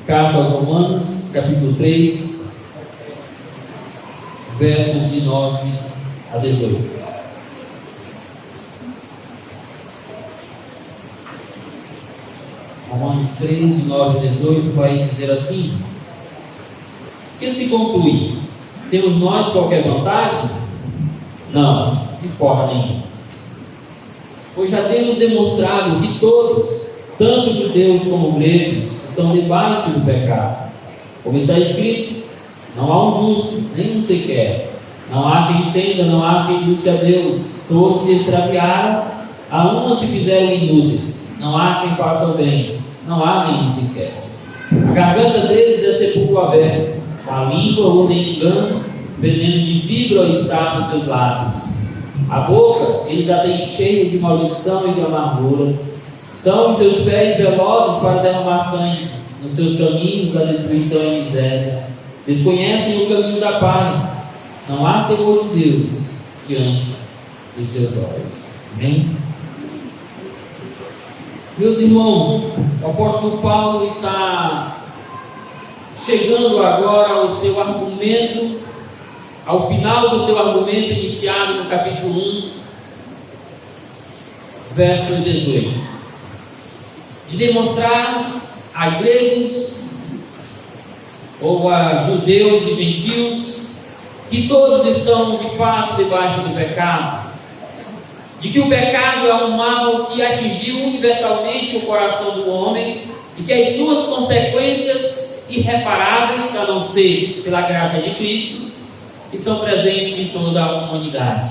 Carta aos Romanos, capítulo 3, versos de 9 a 18. Romanos 3, de 9 a 18, vai dizer assim: que se conclui? Temos nós qualquer vantagem? Não, de forma nenhuma. Pois já temos demonstrado que todos, tanto judeus como gregos, estão debaixo do pecado. Como está escrito: não há um justo, nem um sequer. Não há quem entenda, não há quem busque a Deus. Todos se extraviaram, a uma se fizeram inúteis. Não há quem faça o bem, não há nenhum sequer. A garganta deles é sepulcro aberto, a língua onde engano, veneno de víbora está nos seus lábios. A boca eles a têm cheia de maldição e de amargura. São os seus pés velozes para derramar sangue. Nos seus caminhos a destruição e a miséria. Desconhecem o caminho da paz. Não há temor de Deus diante dos seus olhos. Amém? Meus irmãos, o apóstolo Paulo está chegando agora ao seu argumento, ao final do seu argumento iniciado no capítulo 1, verso 18, de demonstrar a gregos ou a judeus e gentios que todos estão de fato debaixo do pecado, de que o pecado é um mal que atingiu universalmente o coração do homem e que as suas consequências irreparáveis, a não ser pela graça de Cristo, estão presentes em toda a humanidade.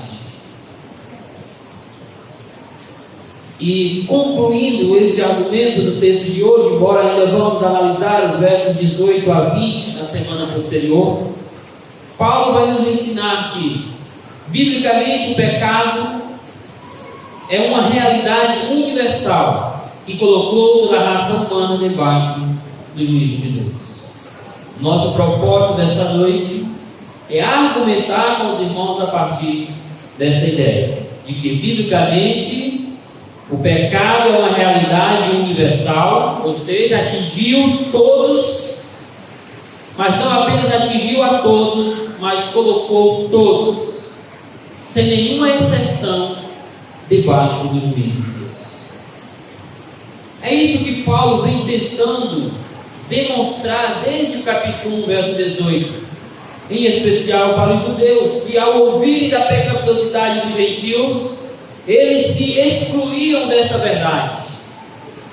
E concluindo esse argumento do texto de hoje, embora ainda vamos analisar os versos 18 a 20 na semana posterior, Paulo vai nos ensinar que, biblicamente, o pecado é uma realidade universal que colocou toda a raça humana debaixo do juízo de Deus. Nosso propósito desta noite é argumentar com os irmãos a partir desta ideia de que, biblicamente, o pecado é uma realidade universal, ou seja, atingiu todos, mas não apenas atingiu a todos, mas colocou todos, sem nenhuma exceção, debaixo do juízo de Deus. É isso que Paulo vem tentando demonstrar desde o capítulo 1, verso 18, em especial para os judeus, que ao ouvirem da pecaminosidade dos gentios, eles se excluíam desta verdade,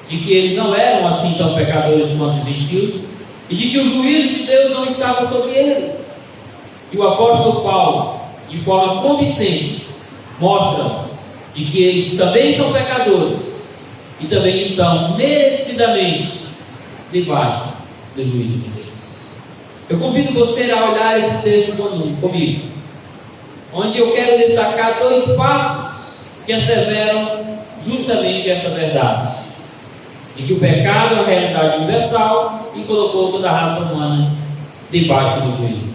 de que eles não eram assim tão pecadores quanto os gentios, e de que o juízo de Deus não estava sobre eles. E o apóstolo Paulo, de forma convincente, mostra-nos de que eles também são pecadores e também estão merecidamente debaixo do juízo de Deus. Eu convido você a olhar esse texto comigo, onde eu quero destacar dois fatos que asseveram justamente essa verdade, de que o pecado é uma realidade universal e colocou toda a raça humana debaixo do juízo de Deus.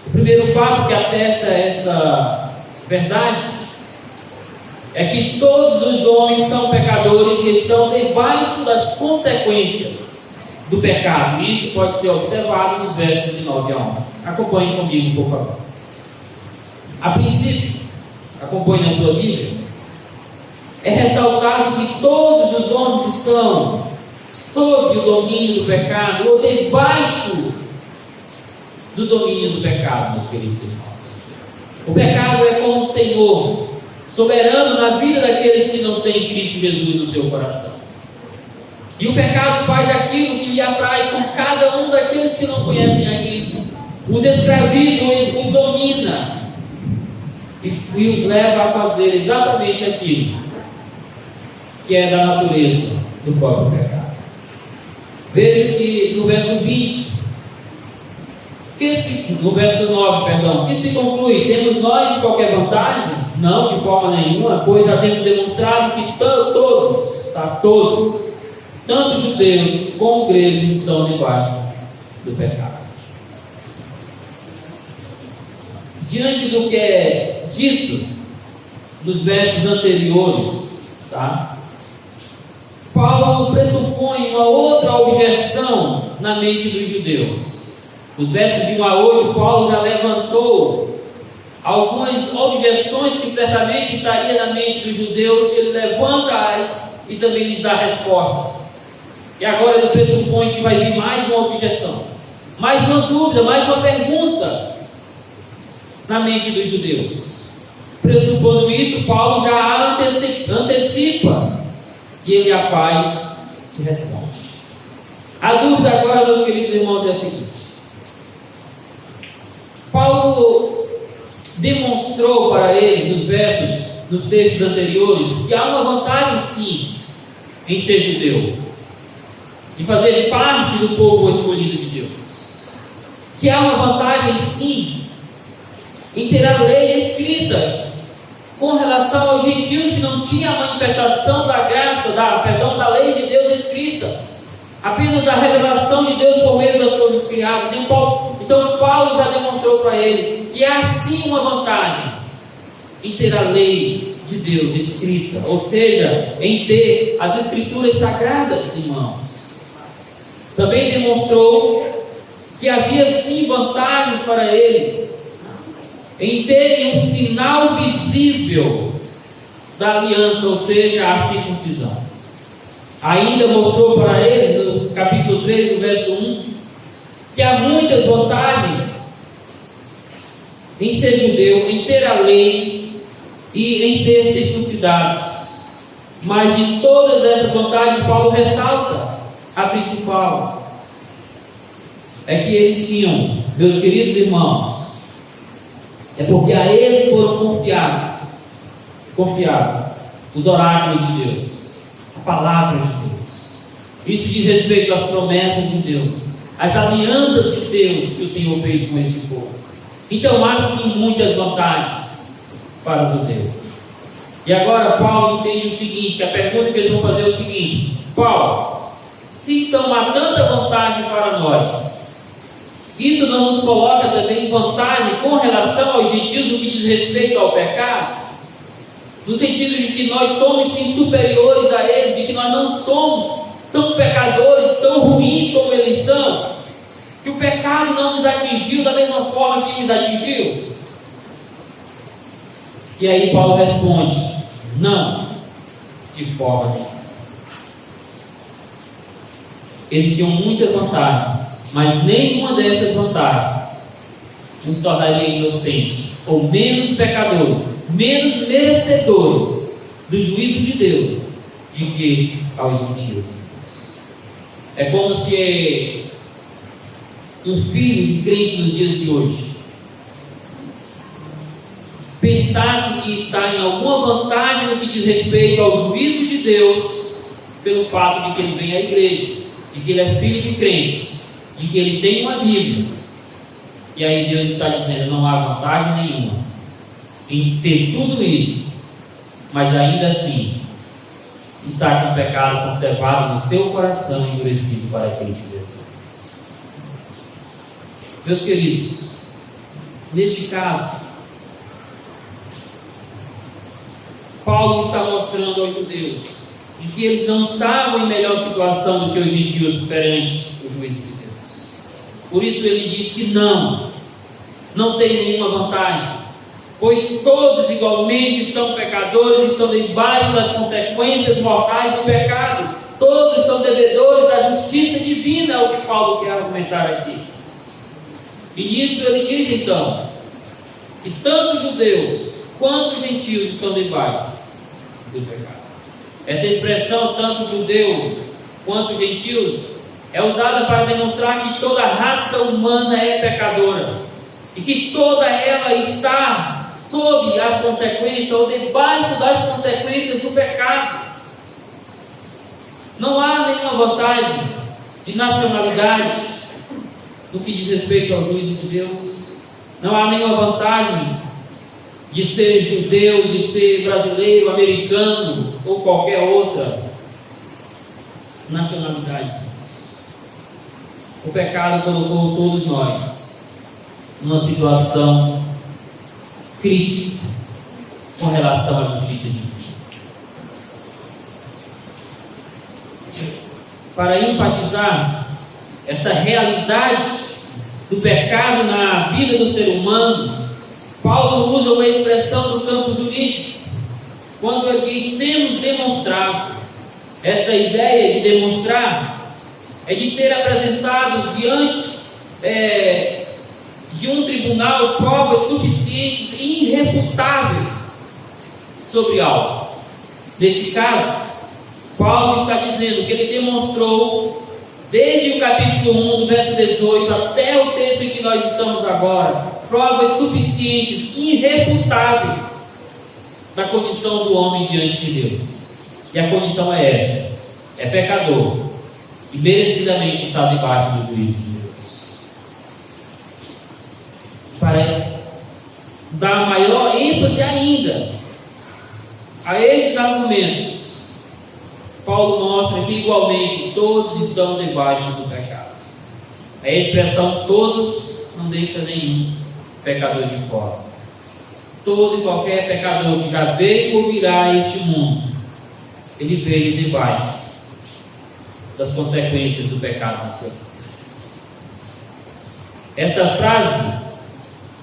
O primeiro fato que atesta esta verdade é que todos os homens são pecadores e estão debaixo das consequências do pecado. Isso pode ser observado nos versos de 9 a 11. Acompanhe comigo, por favor. A princípio, acompanhe na sua Bíblia, é ressaltado que todos os homens estão sob o domínio do pecado ou debaixo do domínio do pecado, meus queridos irmãos. O pecado é como o Senhor, soberano na vida daqueles que não têm Cristo Jesus no seu coração. E o pecado faz aquilo que lhe apraz com cada um daqueles que não conhecem a Cristo. Os escraviza, os domina e os leva a fazer exatamente aquilo que é da natureza do próprio pecado. Veja que no verso 20, no verso 9, que se conclui: temos nós qualquer vantagem? Não, de forma nenhuma, pois já temos demonstrado que todos, tanto judeus como gregos, estão debaixo do pecado. Diante do que é dito nos versos anteriores, Paulo Paulo pressupõe uma outra objeção na mente dos judeus. Nos versos de 1 a 8, Paulo já levantou algumas objeções que certamente estaria na mente dos judeus, ele levanta-as e também lhes dá respostas. E agora ele pressupõe que vai vir mais uma objeção, mais uma dúvida, mais uma pergunta na mente dos judeus. Pressupondo isso, Paulo já a antecipa e ele a faz e responde. A dúvida agora, meus queridos irmãos, é a seguinte: Paulo demonstrou para eles, nos textos anteriores, que há uma vantagem sim em ser judeu, de fazer parte do povo escolhido de Deus, que há uma vantagem sim em ter a lei escrita com relação aos gentios que não tinham a manifestação da graça, da lei de Deus escrita, apenas a revelação de Deus por meio das coisas criadas. Então Paulo já demonstrou para ele que há sim uma vantagem em ter a lei de Deus escrita, ou seja, em ter as escrituras sagradas em mãos. Também demonstrou que havia sim vantagens para eles em terem um sinal visível da aliança, ou seja, a circuncisão. Ainda mostrou para eles, no capítulo 3, no verso 1, que há muitas vantagens em ser judeu, em ter a lei e em ser circuncidados. Mas de todas essas vantagens, Paulo ressalta a principal: é que eles tinham, meus queridos irmãos, é porque a eles foram confiados os oráculos de Deus, a palavra de Deus. Isso diz respeito às promessas de Deus, às alianças de Deus que o Senhor fez com este povo. Então há sim muitas vantagens para o judeu. E agora Paulo entende o seguinte, que a pergunta que eles vão fazer é o seguinte: Paulo, se então há tanta vantagem para nós, isso não nos coloca também em vantagem com relação aos gentios no que diz respeito ao pecado? No sentido de que nós somos sim superiores a eles, de que nós não somos tão pecadores, tão ruins como eles são, que o pecado não nos atingiu da mesma forma que eles atingiu? E aí Paulo responde: não, de forma nenhuma. Eles tinham muitas vantagens, mas nenhuma dessas vantagens nos tornaria inocentes, ou menos pecadores, menos merecedores do juízo de Deus, de que aos gentios. É como se um filho de crente nos dias de hoje pensasse que está em alguma vantagem no que diz respeito ao juízo de Deus, pelo fato de que ele vem à igreja, de que ele é filho de crente, de que ele tem uma Bíblia. E aí Deus está dizendo: não há vantagem nenhuma em ter tudo isso, mas ainda assim está com o pecado conservado no seu coração, endurecido para Cristo Jesus. Meus queridos, neste caso, Paulo está mostrando aos judeus de que eles não estavam em melhor situação do que os gentios perante o juízo de Deus. Por isso ele diz que não tem nenhuma vantagem, pois todos igualmente são pecadores e estão debaixo das consequências mortais do pecado. Todos são devedores da justiça divina, é o que Paulo quer argumentar aqui. E nisso ele diz então que tanto judeus quanto gentios estão debaixo do pecado. Essa expressão, tanto judeus quanto gentios, é usada para demonstrar que toda a raça humana é pecadora e que toda ela está sob as consequências ou debaixo das consequências do pecado. Não há nenhuma vantagem de nacionalidade no que diz respeito ao juízo de Deus. Não há nenhuma vantagem de ser judeu, de ser brasileiro, americano ou qualquer outra nacionalidade. O pecado colocou todos nós numa situação crítica com relação à justiça divina. para enfatizar esta realidade do pecado na vida do ser humano, Paulo usa uma expressão do campo jurídico, quando ele diz: temos demonstrado. Esta ideia de demonstrar é de ter apresentado diante de um tribunal provas suficientes e irrefutáveis sobre algo. Neste caso, Paulo está dizendo que ele demonstrou, desde o capítulo 1, do verso 18 até o texto em que nós estamos agora, provas suficientes, irrefutáveis, da condição do homem diante de Deus. E a condição é esta: é pecador e merecidamente está debaixo do juízo de Deus. Para dar maior ênfase ainda a estes argumentos, Paulo mostra que igualmente todos estão debaixo do pecado. A expressão todos não deixa nenhum pecador de fora. Todo e qualquer pecador que já veio ou virá a este mundo, ele veio debaixo das consequências do pecado na sua vida. Esta frase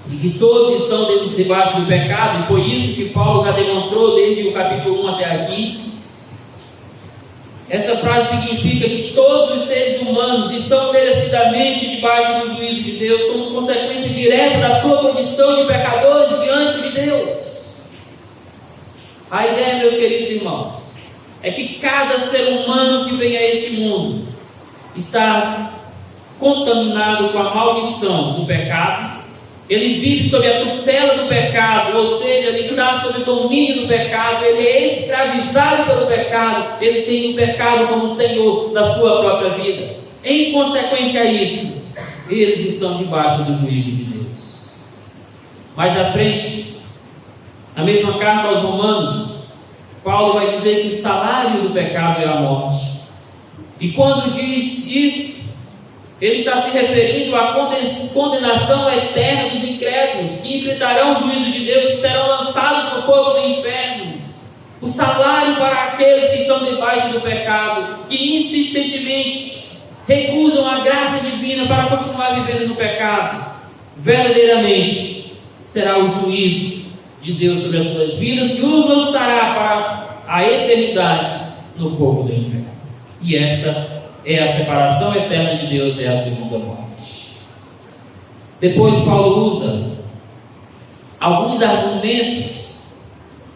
de que todos estão debaixo do pecado, e foi isso que Paulo já demonstrou desde o capítulo 1 até aqui. Esta frase significa que todos os seres humanos estão merecidamente debaixo do juízo de Deus, como consequência direta da sua condição de pecadores diante de Deus. A ideia, meus queridos irmãos, é que cada ser humano que vem a este mundo está contaminado com a maldição do pecado. Ele vive sob a tutela do pecado, ou seja, ele está sob o domínio do pecado, ele é escravizado pelo pecado, ele tem o pecado como Senhor da sua própria vida. Em consequência a isso, eles estão debaixo do juízo de Deus. Mais à frente, na mesma carta aos Romanos, Paulo vai dizer que o salário do pecado é a morte. E quando diz isso, ele está se referindo à condenação eterna dos incrédulos, que enfrentarão o juízo de Deus e serão lançados no fogo do inferno. O salário para aqueles que estão debaixo do pecado, que insistentemente recusam a graça divina para continuar vivendo no pecado, verdadeiramente será o juízo de Deus sobre as suas vidas, que os lançará para a eternidade no fogo do inferno. E esta é a separação eterna de Deus, é a segunda morte. Depois Paulo usa alguns argumentos,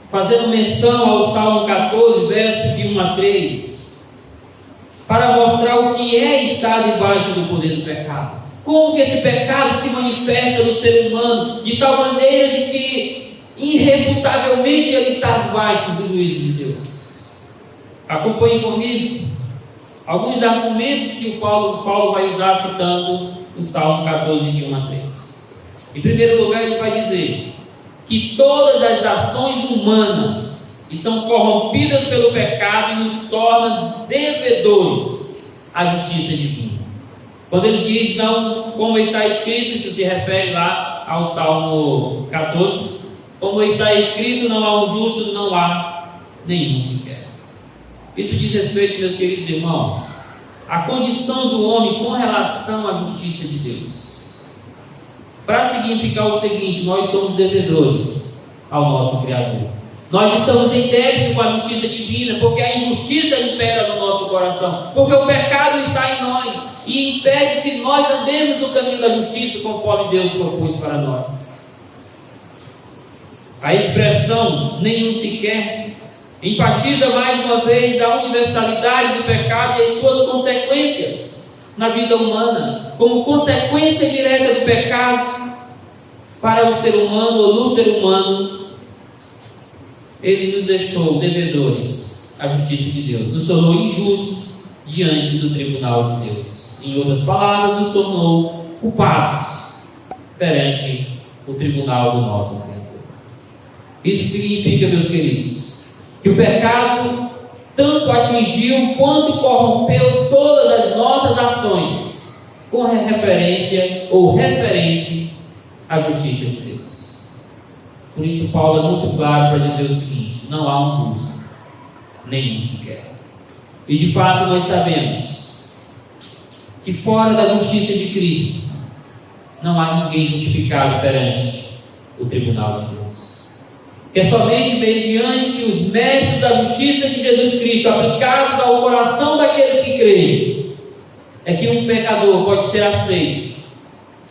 fazendo menção ao Salmo 14, versos de 1 a 3, para mostrar o que é estar debaixo do poder do pecado. Como que esse pecado se manifesta no ser humano, de tal maneira de que irrefutavelmente ele está debaixo do juízo de Deus. Acompanhe comigo alguns argumentos que o Paulo vai usar citando o Salmo 14, de 1 a 3. Em primeiro lugar, ele vai dizer que todas as ações humanas estão corrompidas pelo pecado e nos tornam devedores à justiça divina. Quando ele diz, não, como está escrito, isso se refere lá ao Salmo 14, como está escrito, não há um justo, não há nenhum sequer. Isso diz respeito, meus queridos irmãos, à condição do homem com relação à justiça de Deus. Para significar o seguinte: nós somos devedores ao nosso Criador. Nós estamos em débito com a justiça divina, porque a injustiça impera no nosso coração, porque o pecado está em nós e impede que nós andemos no caminho da justiça conforme Deus propôs para nós. A expressão nenhum sequer enfatiza mais uma vez a universalidade do pecado e as suas consequências na vida humana. Como consequência direta do pecado para o ser humano ou no ser humano, ele nos deixou devedores à justiça de Deus, nos tornou injustos diante do tribunal de Deus. Em outras palavras, nos tornou culpados perante o tribunal do nosso Criador. Isso significa, meus queridos, que o pecado tanto atingiu quanto corrompeu todas as nossas ações com referência ou referente à justiça de Deus. Por isso Paulo é muito claro para dizer o seguinte: não há um justo, nenhum sequer. E de fato nós sabemos que fora da justiça de Cristo não há ninguém justificado perante o tribunal de Deus. Que é somente mediante os méritos da justiça de Jesus Cristo aplicados ao coração daqueles que creem é que um pecador pode ser aceito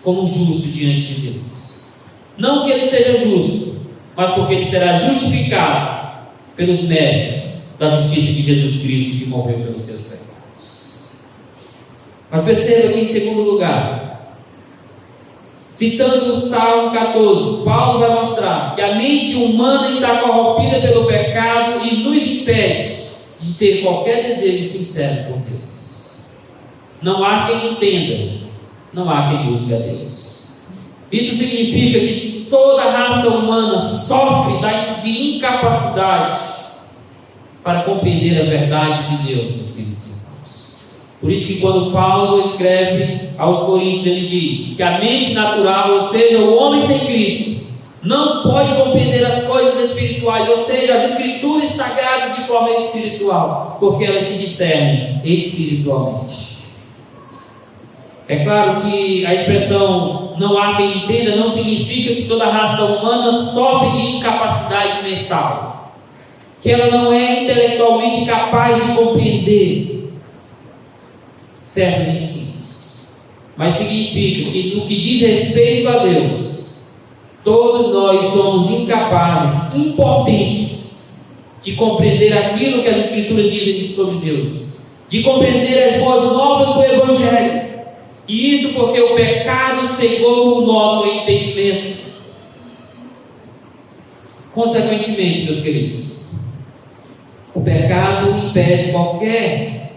como justo diante de Deus. Não que ele seja justo, mas porque ele será justificado pelos méritos da justiça de Jesus Cristo, que morreu pelos seus pecados. Mas perceba que, em segundo lugar, citando o Salmo 14, Paulo vai mostrar que a mente humana está corrompida pelo pecado e nos impede de ter qualquer desejo sincero por Deus. Não há quem entenda, não há quem busque a Deus. Isso significa que toda a raça humana sofre de incapacidade para compreender as verdades de Deus, meus queridos irmãos. Por isso que quando Paulo escreve aos Coríntios, ele diz que a mente natural, ou seja, o homem sem Cristo, não pode compreender as coisas espirituais, ou seja, as escrituras sagradas de forma espiritual, porque elas se discernem espiritualmente. É claro que a expressão não há quem entenda não significa que toda a raça humana sofre de incapacidade mental, que ela não é intelectualmente capaz de compreender certos ensinos, mas significa que no que diz respeito a Deus, todos nós somos incapazes, impotentes de compreender aquilo que as Escrituras dizem sobre Deus, de compreender as boas novas do Evangelho. E isso porque o pecado cegou o nosso entendimento. Consequentemente, meus queridos, o pecado impede qualquer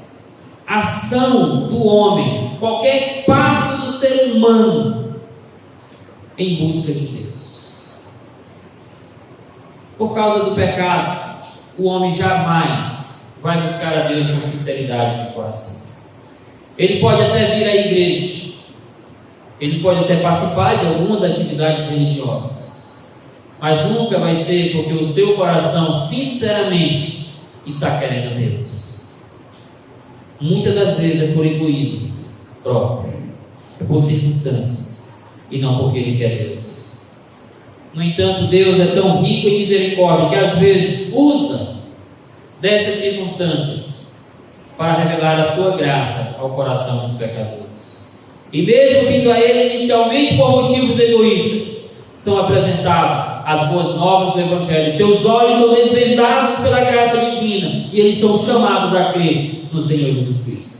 ação do homem, qualquer passo do ser humano em busca de Deus. Por causa do pecado, o homem jamais vai buscar a Deus com sinceridade de coração. Ele pode até vir à igreja, ele pode até participar de algumas atividades religiosas, mas nunca vai ser porque o seu coração sinceramente está querendo Deus. Muitas das vezes é por egoísmo próprio, é por circunstâncias, e não porque ele quer Deus. No entanto, Deus é tão rico em misericórdia que às vezes usa dessas circunstâncias para revelar a sua graça ao coração dos pecadores. E mesmo vindo a Ele inicialmente por motivos egoístas, são apresentados as boas novas do Evangelho. Seus olhos são desvendados pela graça divina e eles são chamados a crer no Senhor Jesus Cristo.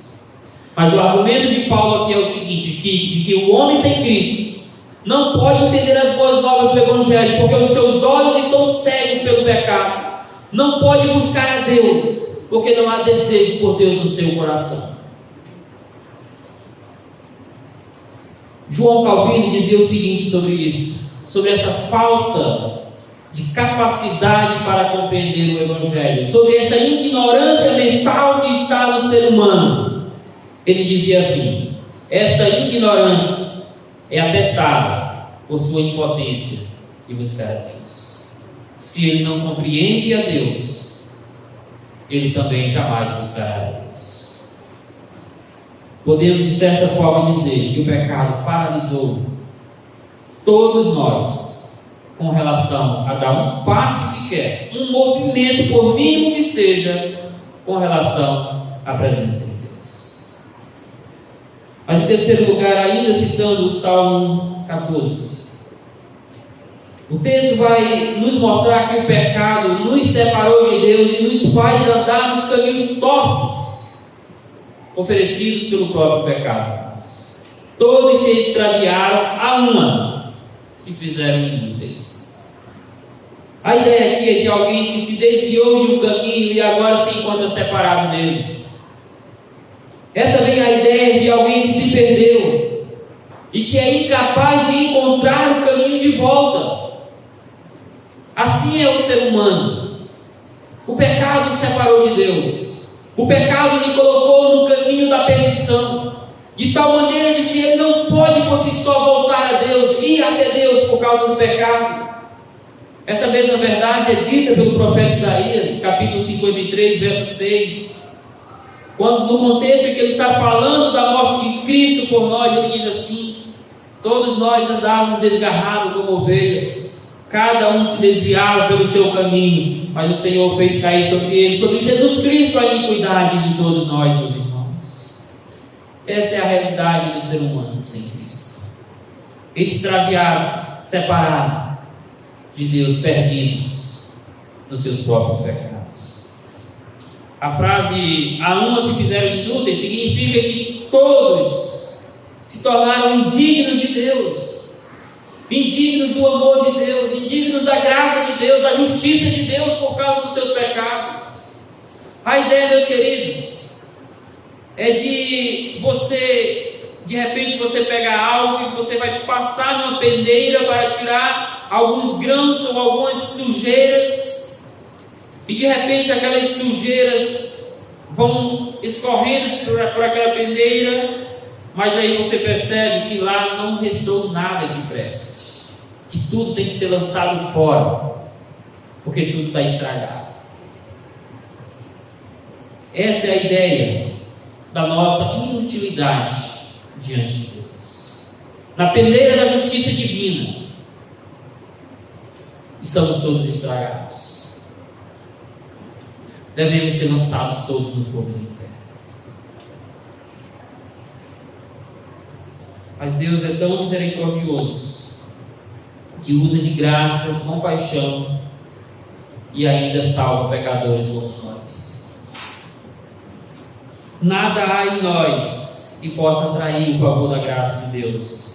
Mas o argumento de Paulo aqui é o seguinte, de que o homem sem Cristo não pode entender as boas novas do Evangelho, porque os seus olhos estão cegos pelo pecado. Não pode buscar a Deus, porque não há desejo por Deus no seu coração. João Calvino dizia o seguinte sobre isso, sobre essa falta de capacidade para compreender o Evangelho, sobre essa ignorância mental que está no ser humano. Ele dizia assim: esta ignorância é atestada por sua impotência de buscar a Deus. Se ele não compreende a Deus, ele também jamais buscará a Deus. Podemos de certa forma dizer que o pecado paralisou todos nós com relação a dar um passo sequer, um movimento, por mínimo que seja, com relação à presença de Deus. Mas em terceiro lugar, ainda citando o Salmo 14, o texto vai nos mostrar que o pecado nos separou de Deus e nos faz andar nos caminhos tortos oferecidos pelo próprio pecado. Todos se extraviaram a uma, se fizeram inúteis. A ideia aqui é de alguém que se desviou de um caminho e agora se encontra separado dele. É também a ideia de alguém que se perdeu e que é incapaz de encontrar o caminho de volta. Assim é o ser humano. O pecado o separou de Deus. O pecado lhe colocou no caminho da perdição, de tal maneira de que ele não pode por si só voltar a Deus, ir até Deus por causa do pecado. Essa mesma verdade é dita pelo profeta Isaías, capítulo 53, verso 6. Quando no contexto em que ele está falando da morte de Cristo por nós, ele diz assim: todos nós andávamos desgarrados como ovelhas, cada um se desviava pelo seu caminho, mas o Senhor fez cair sobre ele, sobre Jesus Cristo, a iniquidade de todos nós, meus irmãos. Esta é a realidade do ser humano sem Cristo, extraviado, separado de Deus, perdidos nos seus próprios pecados. A frase "a uma se fizeram inúteis" significa que todos se tornaram indignos de Deus, indignos do amor de Deus, indignos da graça de Deus, da justiça de Deus por causa dos seus pecados. A ideia, meus queridos, é de repente você pegar algo e você vai passar numa peneira para tirar alguns grãos ou algumas sujeiras, e de repente aquelas sujeiras vão escorrendo por aquela peneira, mas aí você percebe que lá não restou nada que preste, que tudo tem que ser lançado fora, porque tudo está estragado. Esta é a ideia da nossa inutilidade diante de Deus. Na peneira da justiça divina, estamos todos estragados. Devemos ser lançados todos no fogo do inferno. Mas Deus é tão misericordioso que usa de graça, de compaixão, e ainda salva pecadores como nós. Nada há em nós que possa atrair o favor da graça de Deus.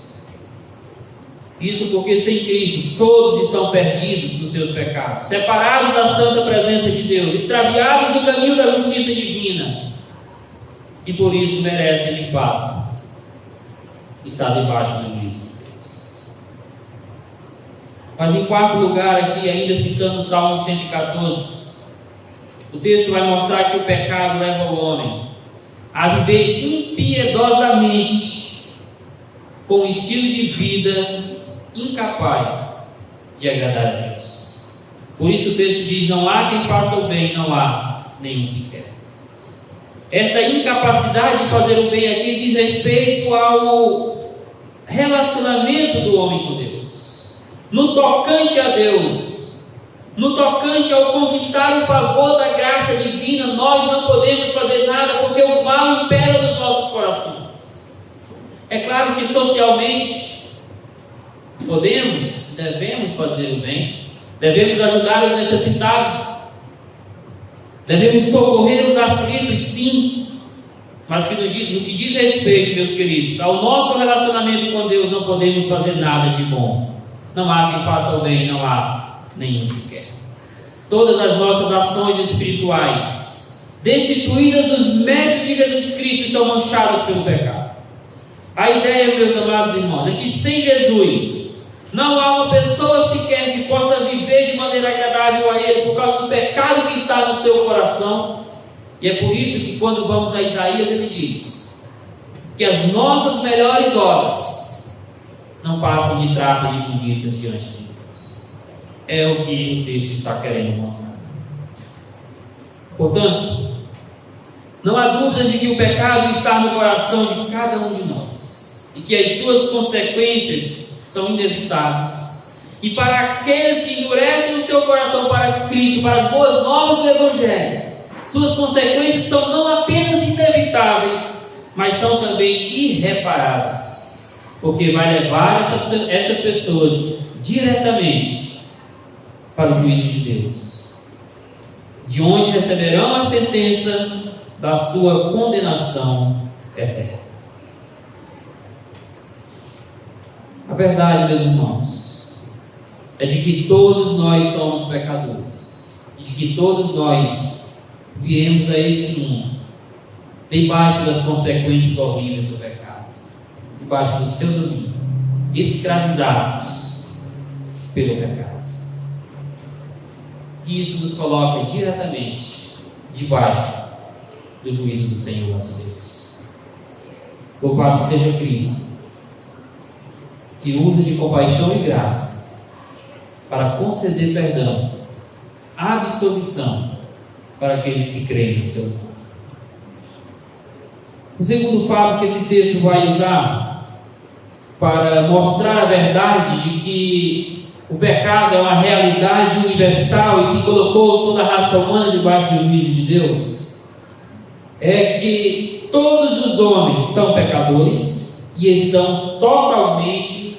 Isso porque sem Cristo todos estão perdidos nos seus pecados, separados da santa presença de Deus, extraviados do caminho da justiça divina, e por isso merecem de fato estar debaixo do juízo de Deus. Mas em quarto lugar, aqui ainda citando o Salmo 114, o texto vai mostrar que o pecado leva o homem a viver impiedosamente, com um estilo de vida incapaz de agradar a Deus. Por isso o texto diz: não há quem faça o bem, não há nenhum sequer. Esta incapacidade de fazer o bem aqui diz respeito ao relacionamento do homem com Deus, no tocante a Deus, no tocante ao conquistar o favor da graça divina. Nós não podemos fazer nada, porque o mal impera nos nossos corações. É claro que socialmente devemos fazer o bem, devemos ajudar os necessitados, devemos socorrer os aflitos, sim, mas que no que diz respeito, meus queridos, ao nosso relacionamento com Deus, não podemos fazer nada de bom. Não há quem faça o bem, não há nenhum sequer. Todas as nossas ações espirituais, destituídas dos méritos de Jesus Cristo, estão manchadas pelo pecado. A ideia, meus amados irmãos, é que sem Jesus não há uma pessoa sequer que possa viver de maneira agradável a Ele, por causa do pecado que está no seu coração. E é por isso que quando vamos a Isaías, ele diz que as nossas melhores obras não passam de trapos de imundícias diante de Deus. É o que o texto está querendo mostrar. Portanto, não há dúvidas de que o pecado está no coração de cada um de nós, e que as suas consequências são inevitáveis. E para aqueles que endurecem o seu coração para Cristo, para as boas novas do Evangelho, suas consequências são não apenas inevitáveis, mas são também irreparáveis, porque vai levar estas pessoas diretamente para o juízo de Deus, de onde receberão a sentença da sua condenação eterna. A verdade, meus irmãos, é de que todos nós somos pecadores, e de que todos nós viemos a este mundo debaixo das consequências horríveis do pecado, debaixo do seu domínio, escravizados pelo pecado. E isso nos coloca diretamente debaixo do juízo do Senhor nosso Deus. Louvado seja Cristo, que usa de compaixão e graça para conceder perdão, absolvição para aqueles que creem no seu nome. O segundo fato que esse texto vai usar para mostrar a verdade de que o pecado é uma realidade universal e que colocou toda a raça humana debaixo do juízo de Deus, é que todos os homens são pecadores e estão totalmente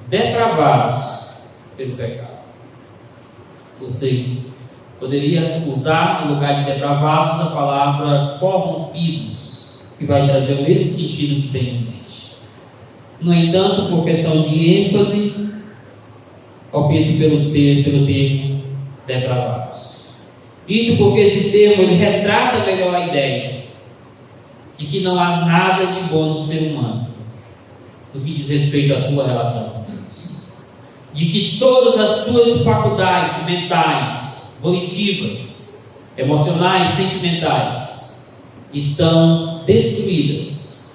depravados pelo pecado. Você poderia usar, no lugar de depravados, a palavra corrompidos, que vai trazer o mesmo sentido que tem em mente. No entanto, por questão de ênfase, opto pelo termo depravados. Isso porque esse termo ele retrata melhor a ideia de que não há nada de bom no ser humano no que diz respeito à sua relação com Deus. De que todas as suas faculdades mentais, volitivas, emocionais, sentimentais estão destruídas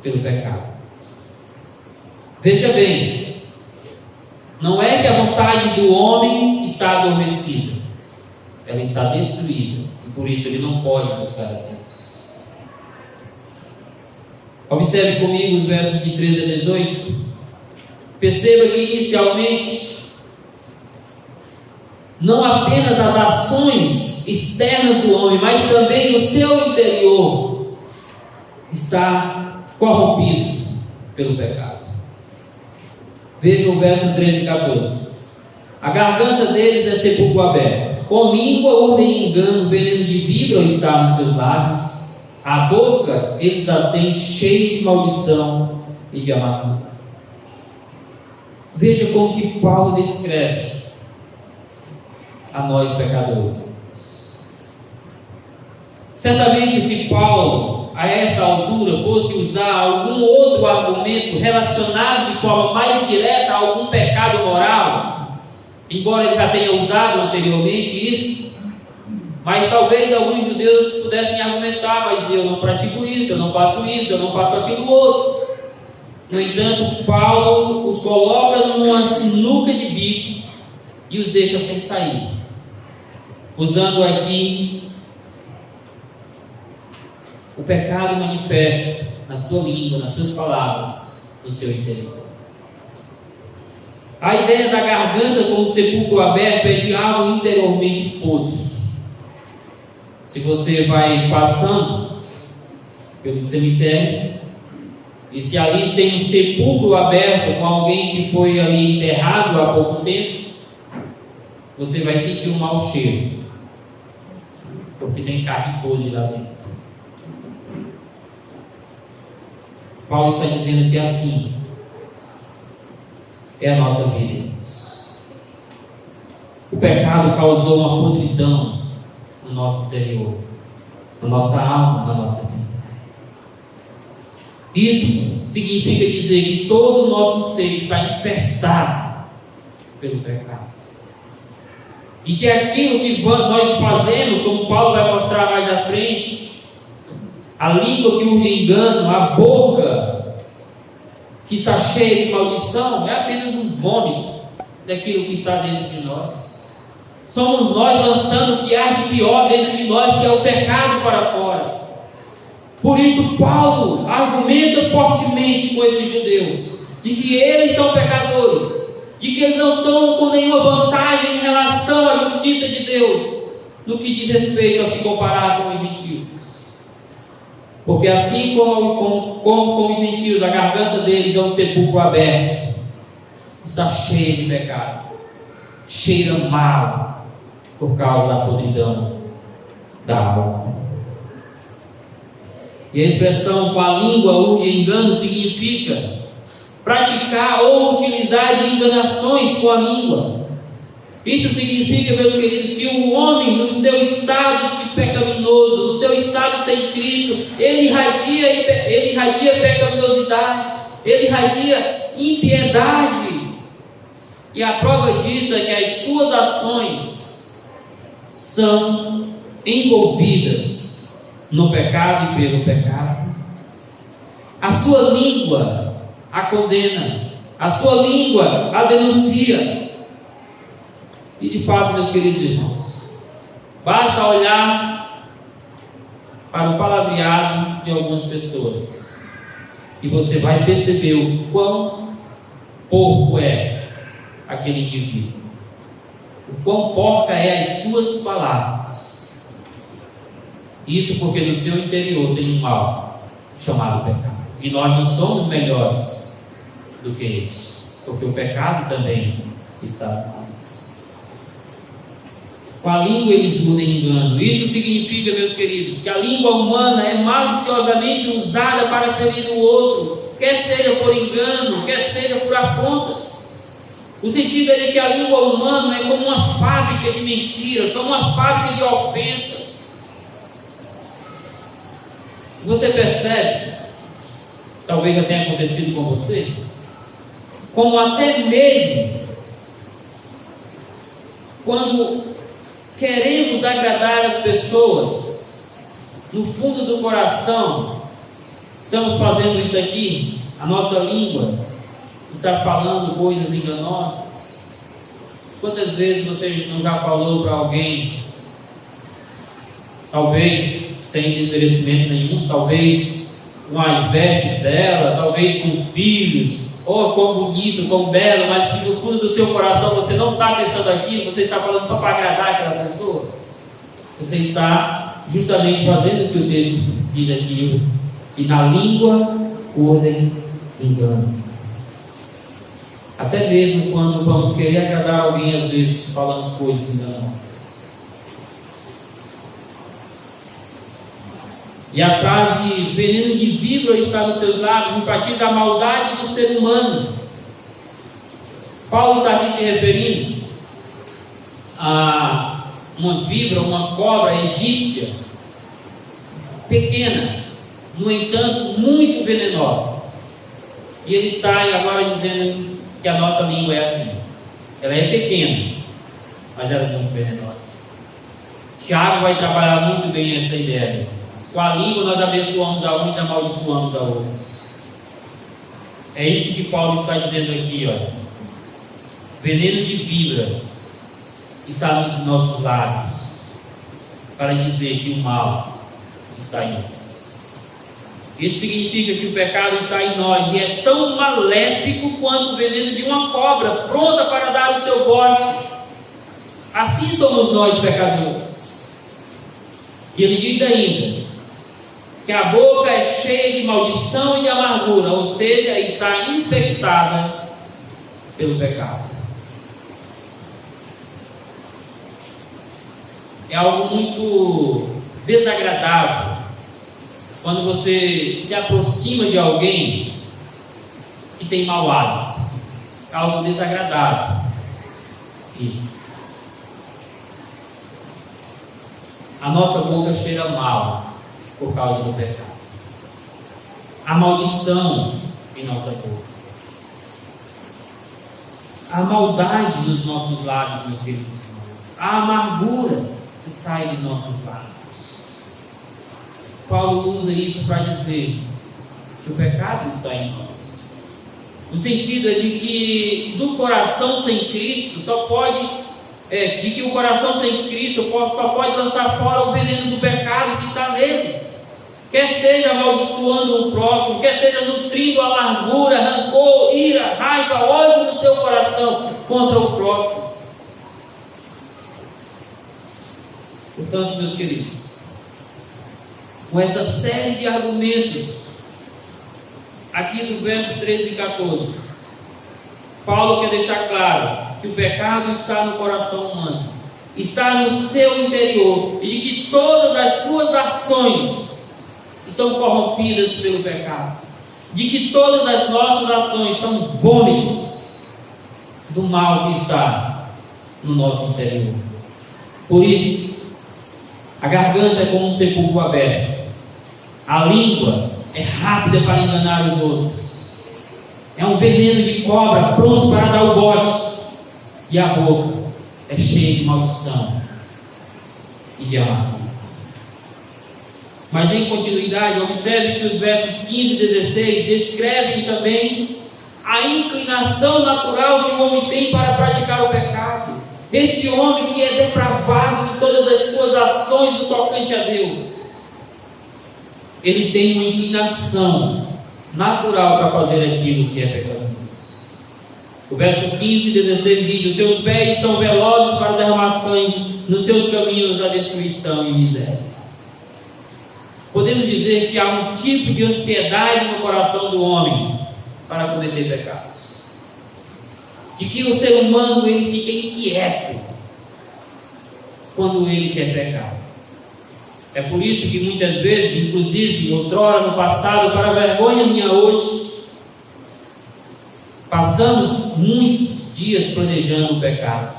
pelo pecado. Veja bem, não é que a vontade do homem está adormecida, ela está destruída e por isso ele não pode buscar a Deus. Observe comigo os versos de 13 a 18. Perceba que inicialmente não apenas as ações externas do homem, mas também o seu interior está corrompido pelo pecado. Veja o verso 13 e 14. A garganta deles é sepulcro aberto, com língua urdem e engano, veneno de víbora está nos seus lábios, a boca eles a têm cheia de maldição e de amargura. Veja como que Paulo descreve a nós pecadores. Certamente, se Paulo, a essa altura, fosse usar algum outro argumento relacionado de forma mais direta a algum pecado moral, embora ele já tenha usado anteriormente isso, mas talvez alguns judeus pudessem argumentar: mas eu não pratico isso, eu não faço isso, eu não faço aquilo outro. No entanto, Paulo os coloca numa sinuca de bico e os deixa sem sair, usando aqui o pecado manifesto na sua língua, nas suas palavras, no seu interior. A ideia da garganta como sepulcro aberto é de algo interiormente podre. Se você vai passando pelo cemitério, e se ali tem um sepulcro aberto com alguém que foi ali enterrado há pouco tempo, você vai sentir um mau cheiro, porque tem carne podre lá dentro. Paulo está dizendo que assim é a nossa vida. O pecado causou uma podridão no nosso interior, na nossa alma, na nossa vida. Isso significa dizer que todo o nosso ser está infestado pelo pecado. E que aquilo que nós fazemos, como Paulo vai mostrar mais à frente, a língua que urge engano, a boca que está cheia de maldição, é apenas um vômito daquilo que está dentro de nós. Somos nós lançando o que há de pior dentro de nós, que é o pecado, para fora. Por isso Paulo argumenta fortemente com esses judeus, de que eles são pecadores, de que eles não estão com nenhuma vantagem em relação à justiça de Deus, no que diz respeito a se comparar com os gentios. Porque assim como os gentios, a garganta deles é um sepulcro aberto, está cheia de pecado, cheira mal, por causa da podridão da alma. E a expressão com a língua urge engano significa praticar ou utilizar de enganações com a língua. Isso significa, meus queridos, que o homem, no seu estado de pecaminoso, no seu estado sem Cristo, ele irradia pecaminosidade, ele irradia impiedade. E a prova disso é que as suas ações são envolvidas no pecado e pelo pecado. A sua língua a condena, a sua língua a denuncia. E de fato, meus queridos irmãos, basta olhar para o palavreado de algumas pessoas. E você vai perceber o quão porco é aquele indivíduo. O quão porca é as suas palavras. Isso porque no seu interior tem um mal chamado pecado. E nós não somos melhores do que estes, porque o pecado também está em nós. Com a língua eles mudem engano. Isso significa, meus queridos, que a língua humana é maliciosamente usada para ferir o outro, quer seja por engano, quer seja por afrontas. O sentido é de que a língua humana é como uma fábrica de mentiras, como uma fábrica de ofensas. Você percebe, talvez já tenha acontecido com você, como até mesmo quando queremos agradar as pessoas, no fundo do coração, estamos fazendo isso aqui, a nossa língua está falando coisas enganosas. Quantas vezes você não já falou para alguém, talvez sem desmerecimento nenhum, talvez com as vestes dela, talvez com filhos, ou quão bonito, quão belo, mas que no fundo do seu coração você não está pensando aquilo, você está falando só para agradar aquela pessoa. Você está justamente fazendo o que o texto diz aqui, que na língua ordem engano. Até mesmo quando vamos querer agradar alguém, às vezes falamos coisas enganosas. E a frase veneno de víbora está nos seus lábios enfatiza a maldade do ser humano. Paulo está aqui se referindo a uma víbora, uma cobra egípcia, pequena, no entanto muito venenosa. E ele está agora dizendo que a nossa língua é assim. Ela é pequena, mas ela é muito venenosa. Tiago vai trabalhar muito bem essa ideia. Com a língua nós abençoamos a uns e amaldiçoamos a outros. É isso que Paulo está dizendo aqui, olha. Veneno de víbora está nos nossos lábios, para dizer que o mal está em nós. Isso significa que o pecado está em nós e é tão maléfico quanto o veneno de uma cobra, pronta para dar o seu bote. Assim somos nós, pecadores. E ele diz ainda que a boca é cheia de maldição e de amargura, ou seja, está infectada pelo pecado. É algo muito desagradável quando você se aproxima de alguém que tem mau hálito. É algo desagradável. Isso. A nossa boca cheira mal por causa do pecado. A maldição em nossa boca. A maldade nos nossos lábios, meus queridos irmãos. A amargura que sai dos nossos lábios. Paulo usa isso para dizer que o pecado está em nós. O sentido é de que do coração sem Cristo de que o coração sem Cristo só pode lançar fora o veneno do pecado que está nele. Quer seja amaldiçoando o próximo, quer seja nutrindo amargura, rancor, ira, raiva, ódio no seu coração contra o próximo. Portanto, meus queridos, com esta série de argumentos, aqui no verso 13 e 14, Paulo quer deixar claro que o pecado está no coração humano, está no seu interior, e de que todas as suas ações estão corrompidas pelo pecado, de que todas as nossas ações são vômitos do mal que está no nosso interior. Por isso, a garganta é como um sepulcro aberto, a língua é rápida para enganar os outros, é um veneno de cobra pronto para dar o bote, e a boca é cheia de maldição e de amargura. Mas em continuidade, observe que os versos 15 e 16 descrevem também a inclinação natural que o homem tem para praticar o pecado. Este homem que é depravado em todas as suas ações no tocante a Deus. ele tem uma inclinação natural para fazer aquilo que é pecaminoso. O verso 15 e 16 diz: os seus pés são velozes para derramar sangue, nos seus caminhos a destruição e miséria. Podemos dizer que há um tipo de ansiedade no coração do homem para cometer pecados, de que o ser humano ele fica inquieto quando ele quer pecar. É por isso que muitas vezes, inclusive outrora no passado, para a vergonha minha hoje, passamos muitos dias planejando o pecado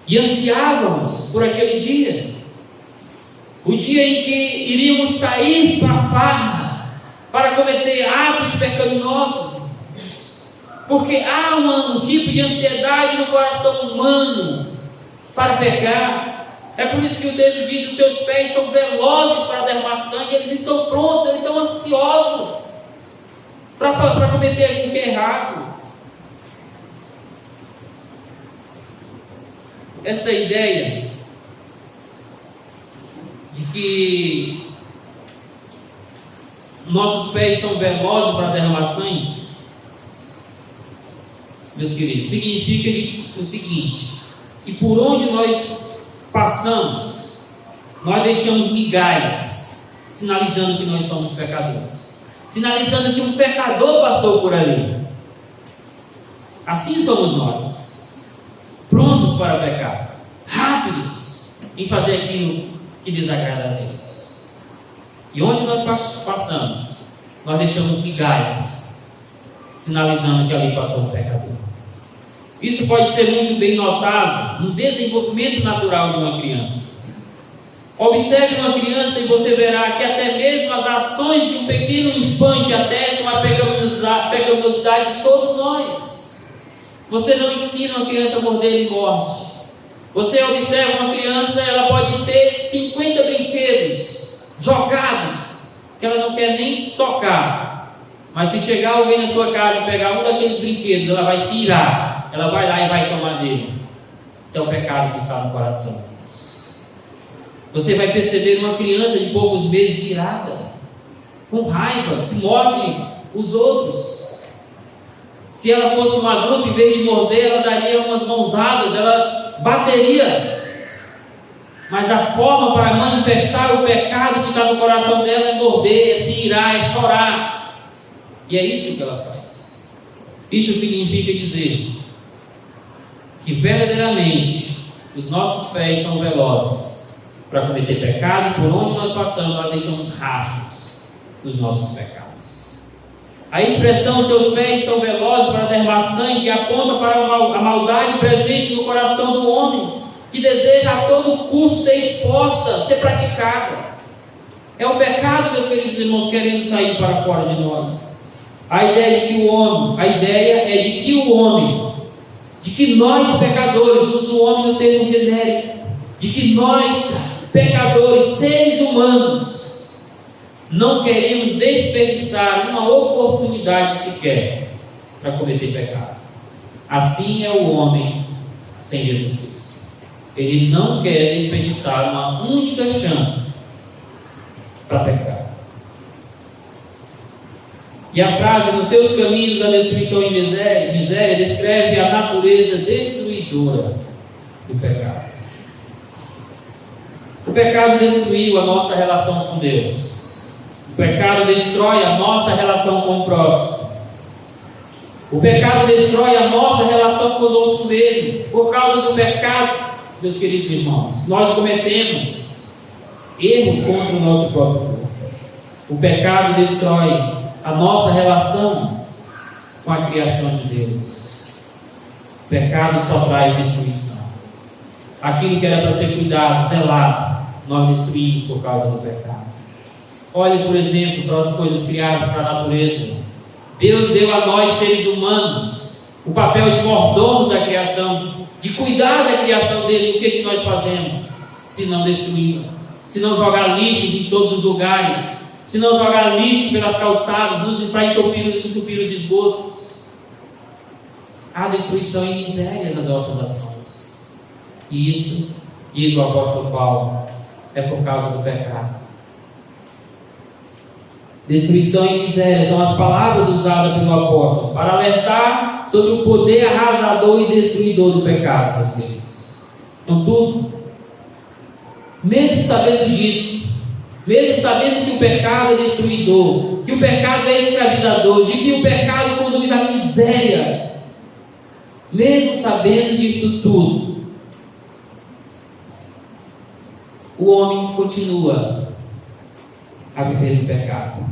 e ansiávamos por aquele dia, o dia em que iríamos sair para a farra para cometer atos pecaminosos, porque há um tipo de ansiedade no coração humano para pecar. É por isso que o texto diz: os seus pés são velozes para derramar sangue, eles estão prontos, eles estão ansiosos para cometer aquilo que é errado. Esta ideia de que nossos pés são velozes para derramar sangue, meus queridos, significa o seguinte: que por onde nós passamos, nós deixamos migalhas, sinalizando que nós somos pecadores, sinalizando que um pecador passou por ali. Assim somos nós, prontos para pecar, rápidos em fazer aquilo que desagrada a Deus. E onde nós passamos, nós deixamos migalhas, sinalizando que ali passou um pecador. Isso pode ser muito bem notado no desenvolvimento natural de uma criança. Observe uma criança e você verá que até mesmo as ações de um pequeno infante atestam a pecaminosidade de todos nós. Você não ensina uma criança a morder, ele morde. Você observa uma criança, ela pode ter 50 brinquedos jogados que ela não quer nem tocar. Mas se chegar alguém na sua casa e pegar um daqueles brinquedos, ela vai se irar. Ela vai lá e vai tomar dele. Isso é o pecado que está no coração. Você vai perceber uma criança de poucos meses irada, com raiva, que morde os outros. Se ela fosse um adulto, em vez de morder, ela daria umas mãozadas, ela bateria. Mas a forma para manifestar o pecado que está no coração dela é morder, é se irar, é chorar. E é isso que ela faz. Isso significa dizer que verdadeiramente os nossos pés são velozes para cometer pecado, e por onde nós passamos, nós deixamos rastros dos nossos pecados. A expressão seus pés são velozes para derramar sangue aponta para a maldade presente no coração do homem, que deseja a todo custo ser exposta, ser praticada. É o pecado, meus queridos irmãos, querendo sair para fora de nós. A ideia é de que nós pecadores, uso o homem no termo genérico, de que nós pecadores, seres humanos, não queremos desperdiçar uma oportunidade sequer para cometer pecado. Assim é o homem sem Jesus Cristo. Ele não quer desperdiçar uma única chance para pecar. E a frase, nos seus caminhos a destruição e miséria, descreve a natureza destruidora do pecado. O pecado destruiu a nossa relação com Deus. O pecado destrói a nossa relação com o próximo. O pecado destrói a nossa relação conosco mesmo. Por causa do pecado, meus queridos irmãos, nós cometemos erros contra o nosso próprio corpo. O pecado destrói a nossa relação com a criação de Deus. O pecado só traz destruição. Aquilo que era para ser cuidado, zelado, nós destruímos por causa do pecado. Olhe, por exemplo, para as coisas criadas para a natureza. Deus deu a nós, seres humanos, o papel de mordomos da criação, de cuidar da criação dele. O que nós fazemos? Se não destruí-la, se não jogar lixo em todos os lugares, se não jogar lixo pelas calçadas, para entupir os esgotos. Há destruição e miséria nas nossas ações. E isto, diz o apóstolo Paulo, é por causa do pecado. Destruição e miséria são as palavras usadas pelo apóstolo para alertar sobre o poder arrasador e destruidor do pecado, meus queridos. Contudo, mesmo sabendo disso, mesmo sabendo que o pecado é destruidor, que o pecado é escravizador, de que o pecado conduz à miséria, mesmo sabendo disso tudo, o homem continua a viver no pecado.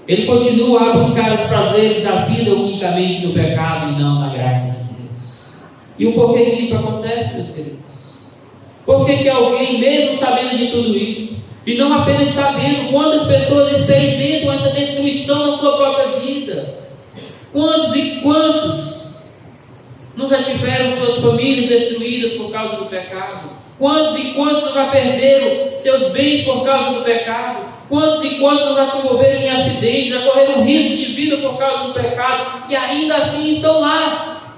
Ele continua a buscar os prazeres da vida unicamente no pecado e não na graça de Deus. E o porquê que isso acontece, meus queridos? Por que alguém, mesmo sabendo de tudo isso, e não apenas sabendo, quantas pessoas experimentam essa destruição na sua própria vida? Quantos e quantos não já tiveram suas famílias destruídas por causa do pecado? Quantos e quantos não já perderam seus bens por causa do pecado? Quantos e quantos não já se envolveram em acidentes, já correram risco de vida por causa do pecado, e ainda assim estão lá?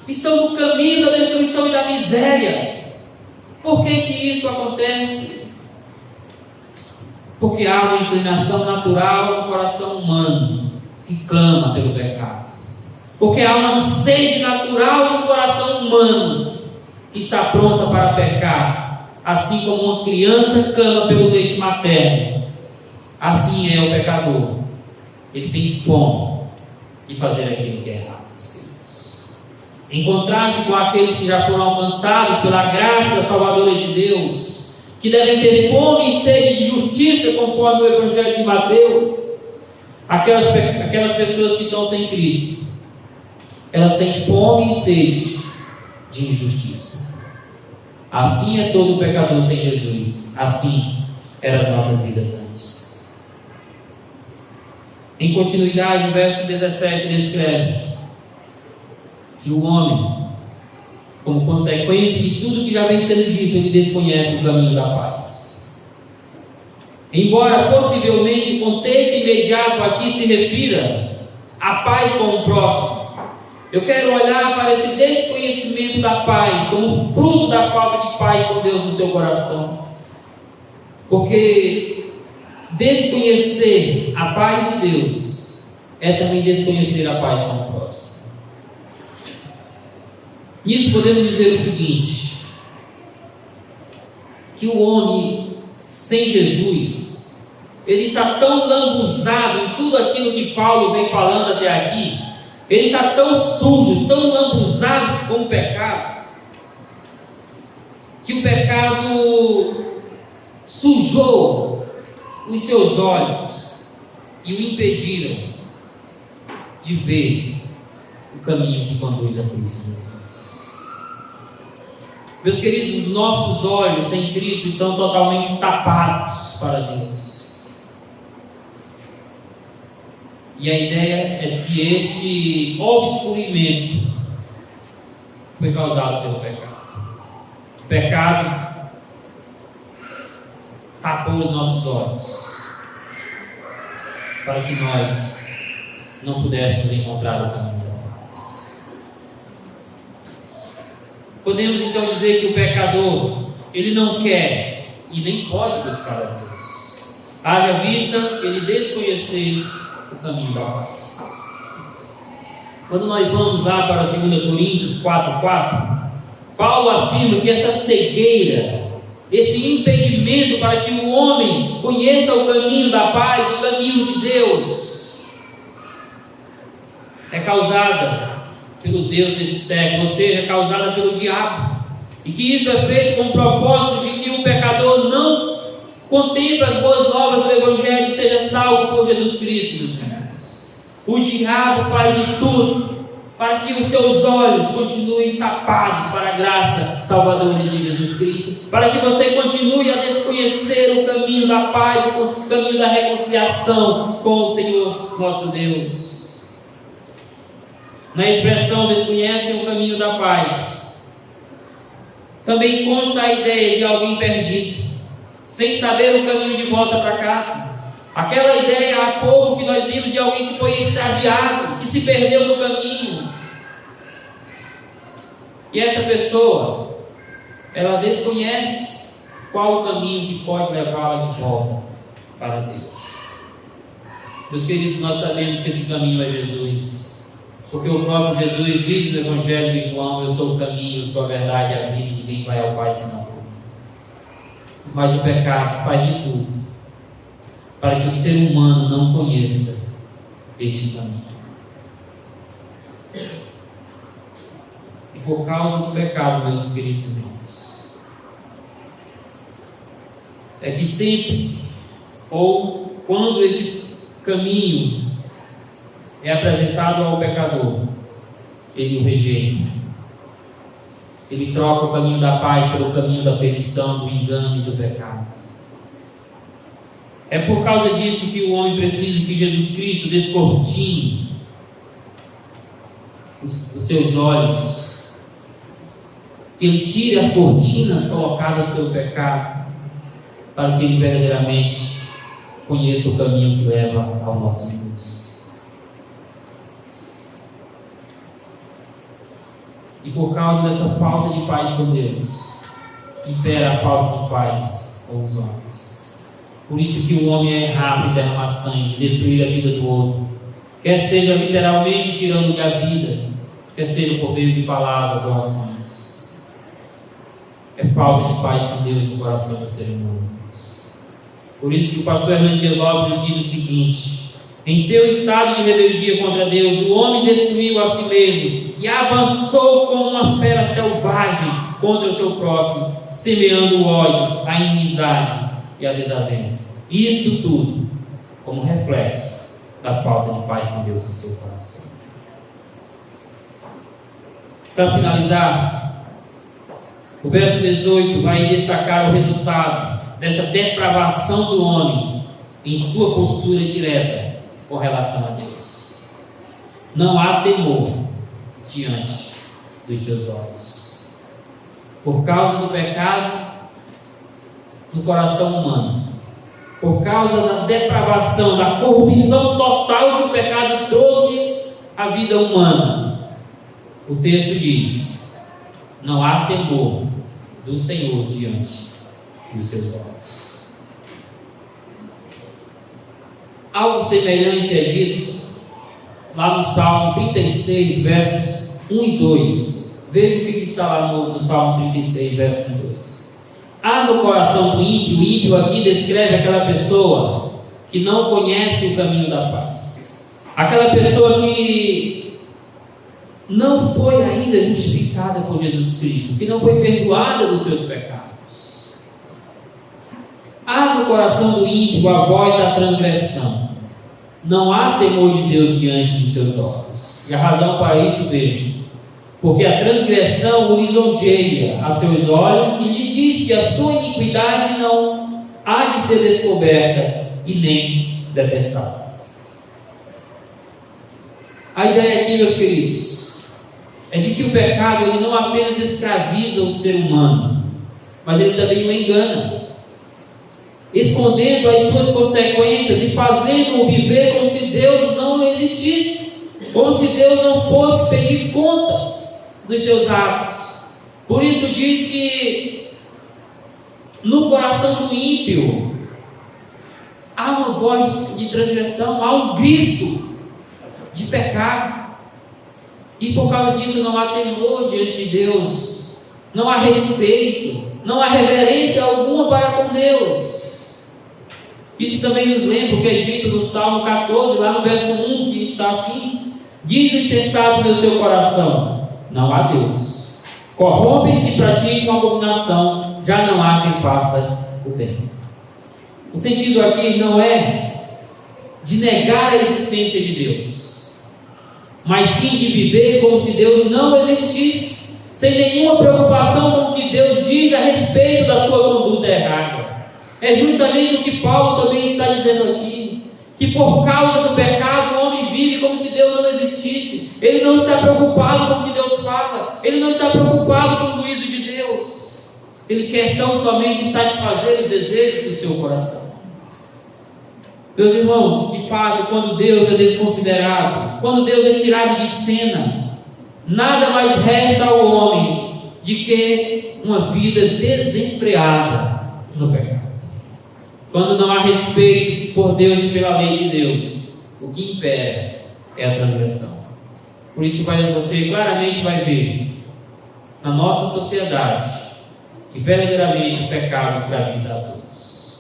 Estão no caminho da destruição e da miséria. Por que isso acontece? Porque há uma inclinação natural no coração humano que clama pelo pecado. Porque há uma sede natural no coração humano que está pronta para pecar. Assim como uma criança clama pelo leite materno, assim é o pecador. Ele tem fome de fazer aquilo que é errado. Em contraste com aqueles que já foram alcançados pela graça salvadora de Deus, que devem ter fome e sede de justiça, conforme o Evangelho de Mateus, aquelas pessoas que estão sem Cristo, elas têm fome e sede de injustiça. Assim é todo pecador sem Jesus. Assim eram as nossas vidas antes. Em continuidade, o verso 17 descreve que o homem, como consequência de tudo que já vem sendo dito, ele desconhece o caminho da paz. Embora possivelmente o contexto imediato aqui se refira à paz com o próximo, eu quero olhar para esse desconhecimento da paz como fruto da falta de paz com Deus no seu coração. Porque desconhecer a paz de Deus é também desconhecer a paz com o próximo. Nisso podemos dizer o seguinte: que o homem sem Jesus, ele está tão lambuzado em tudo aquilo que Paulo vem falando até aqui, ele está tão sujo, tão lambuzado com o pecado, que o pecado sujou os seus olhos e o impediram de ver o caminho que conduz a Cristo Jesus. Meus queridos, os nossos olhos sem Cristo estão totalmente tapados para Deus. E a ideia é que este obscurimento foi causado pelo pecado. O pecado tapou os nossos olhos para que nós não pudéssemos encontrar o caminho. Podemos então dizer que o pecador, ele não quer e nem pode buscar a Deus, haja vista ele desconhecer o caminho da paz. Quando nós vamos lá para 2 Coríntios 4:4, Paulo afirma que essa cegueira, esse impedimento para que o homem conheça o caminho da paz, o caminho de Deus, é causada pelo Deus deste século, ou seja, causada pelo diabo, e que isso é feito com o propósito de que o pecador não contemple as boas novas do Evangelho e seja salvo por Jesus Cristo, meus irmãos. O diabo faz de tudo para que os seus olhos continuem tapados para a graça salvadora de Jesus Cristo, para que você continue a desconhecer o caminho da paz, o caminho da reconciliação com o Senhor nosso Deus. Na expressão desconhecem o caminho da paz, também consta a ideia de alguém perdido, sem saber o caminho de volta para casa. Aquela ideia há pouco que nós vimos de alguém que foi extraviado, que se perdeu no caminho. E essa pessoa, ela desconhece qual o caminho que pode levá-la de volta. para Deus. Meus queridos, nós sabemos que esse caminho é Jesus, porque o próprio Jesus diz no Evangelho de João: eu sou o caminho, eu sou a verdade e a vida, e ninguém vai ao Pai senão por mim. Mas o pecado faz de tudo para que o ser humano não conheça este caminho. E por causa do pecado, meus queridos irmãos, é que sempre, ou quando este caminho é apresentado ao pecador, ele o rejeita. Ele troca o caminho da paz pelo caminho da perdição, do engano e do pecado. É por causa disso que o homem precisa que Jesus Cristo descortine os seus olhos, que ele tire as cortinas colocadas pelo pecado, para que ele verdadeiramente conheça o caminho que leva ao nosso Deus. E por causa dessa falta de paz com Deus, impera a falta de paz com os homens. Por isso que o homem é rápido em derramar sangue, destruir a vida do outro, quer seja literalmente tirando-lhe a vida, quer seja por meio de palavras ou ações. É falta de paz com Deus no coração do ser humano. Por isso que o pastor Hernandes Lopes diz o seguinte: em seu estado de rebeldia contra Deus, o homem destruiu a si mesmo e avançou como uma fera selvagem contra o seu próximo, semeando o ódio, a inimizade e a desavença. Isto tudo como reflexo da falta de paz com Deus no seu coração. Para finalizar, o verso 18 vai destacar o resultado dessa depravação do homem em sua postura direta com relação a Deus. Não há temor diante dos seus olhos. Por causa do pecado no coração humano, por causa da depravação, da corrupção total que o pecado trouxe à vida humana, o texto diz: não há temor do Senhor diante dos seus olhos. Algo semelhante é dito lá no Salmo 36, versos 1 e 2. Veja o que está lá no Salmo 36, versos 1 e 2. Há no coração do ímpio, o ímpio aqui descreve aquela pessoa que não conhece o caminho da paz, aquela pessoa que não foi ainda justificada por Jesus Cristo, que não foi perdoada dos seus pecados. Há no coração do ímpio a voz da transgressão. Não há temor de Deus diante dos seus olhos. E a razão para isso, veja: porque a transgressão o lisonjeia a seus olhos e lhe diz que a sua iniquidade não há de ser descoberta e nem detestada. A ideia aqui, meus queridos, é de que o pecado ele não apenas escraviza o ser humano, mas ele também o engana, escondendo as suas consequências e fazendo-o viver como se Deus não existisse, como se Deus não fosse pedir contas dos seus atos. Por isso diz que no coração do ímpio há uma voz de transgressão, há um grito de pecado, e por causa disso não há temor diante de Deus, não há respeito, não há reverência alguma para com Deus. Isso também nos lembra o que é dito no Salmo 14, lá no verso 1, que está assim: diz o insensato no seu coração, não há Deus. Corrompem-se e praticam abominação, já não há quem faça o bem. O sentido aqui não é de negar a existência de Deus, mas sim de viver como se Deus não existisse, sem nenhuma preocupação com o que Deus diz a respeito da sua conduta errada. É justamente o que Paulo também está dizendo aqui, que por causa do pecado o homem vive como se Deus não existisse. Ele não está preocupado com o que Deus fala, ele não está preocupado com o juízo de Deus. Ele quer tão somente satisfazer os desejos do seu coração. Meus irmãos, de fato, quando Deus é desconsiderado, quando Deus é tirado de cena, nada mais resta ao homem de que uma vida desenfreada no pecado. quando não há respeito por Deus e pela lei de Deus, o que impera é a transgressão. Por isso você claramente vai ver na nossa sociedade que verdadeiramente o pecado escraviza a todos,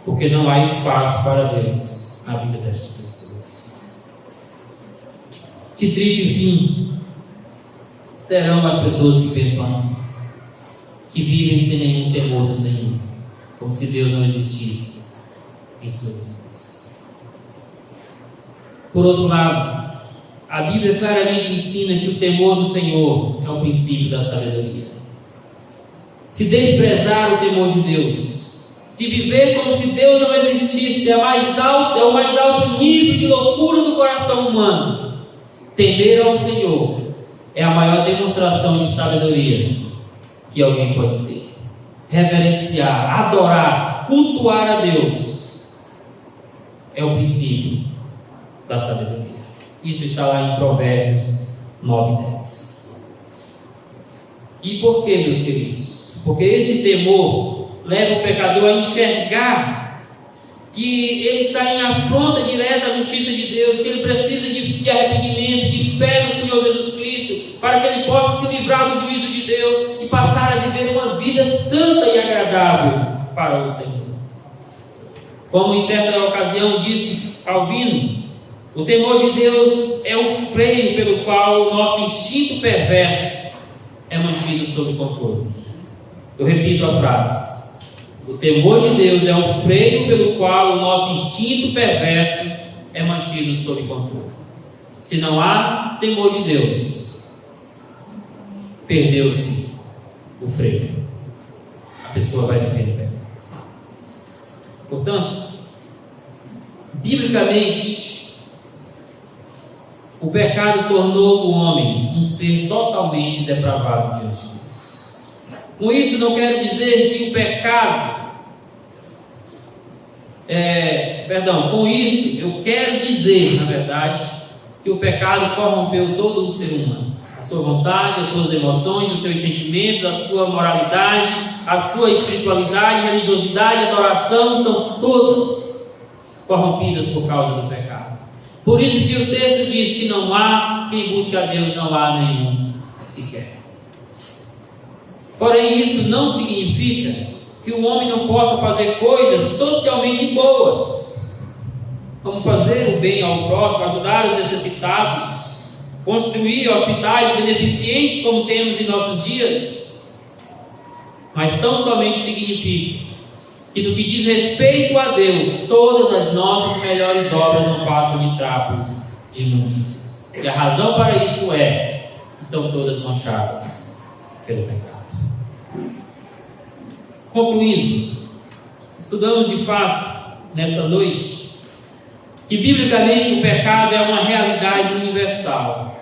porque não há espaço para Deus na vida destas pessoas. Que triste fim terão as pessoas que pensam assim, que vivem sem nenhum temor do Senhor, como se Deus não existisse em suas vidas. Por outro lado, a Bíblia claramente ensina que o temor do Senhor é o princípio da sabedoria. Se desprezar o temor de Deus, se viver como se Deus não existisse, é o mais alto nível de loucura do coração humano. Temer ao Senhor é a maior demonstração de sabedoria que alguém pode ter. Reverenciar, adorar, cultuar a Deus é o princípio da sabedoria. Isso está lá em Provérbios 9 e 10. E por que, meus queridos? Porque esse temor leva o pecador a enxergar que ele está em afronta direta à justiça de Deus, que ele precisa de arrependimento, de fé no Senhor Jesus Cristo, para que ele possa se livrar do juízo de Deus e passar a viver uma vida santa e agradável para o Senhor. Como em certa ocasião disse Calvino, o temor de Deus é o freio pelo qual o nosso instinto perverso é mantido sob controle. Eu repito a frase: o temor de Deus é o freio pelo qual o nosso instinto perverso é mantido sob controle. Se não há temor de Deus, perdeu-se o freio. A pessoa vai viver no pecado. Portanto, biblicamente, o pecado tornou o homem um ser totalmente depravado diante de Deus. Com isso, não quero dizer que o pecado com isso, eu quero dizer, na verdade, que o pecado corrompeu todo o ser humano. A sua vontade, as suas emoções, os seus sentimentos, a sua moralidade, a sua espiritualidade, religiosidade, adoração, estão todas corrompidas por causa do pecado. Por isso que o texto diz que não há quem busque a Deus, não há nenhum sequer. Porém, isso não significa que o homem não possa fazer coisas socialmente boas, como fazer o bem ao próximo, ajudar os necessitados, construir hospitais beneficentes como temos em nossos dias. Mas tão somente significa que no que diz respeito a Deus, todas as nossas melhores obras não passam de trapos de imundícias. E a razão para isto estão todas manchadas pelo pecado. Concluindo, estudamos de fato, nesta noite, que biblicamente o pecado é uma realidade universal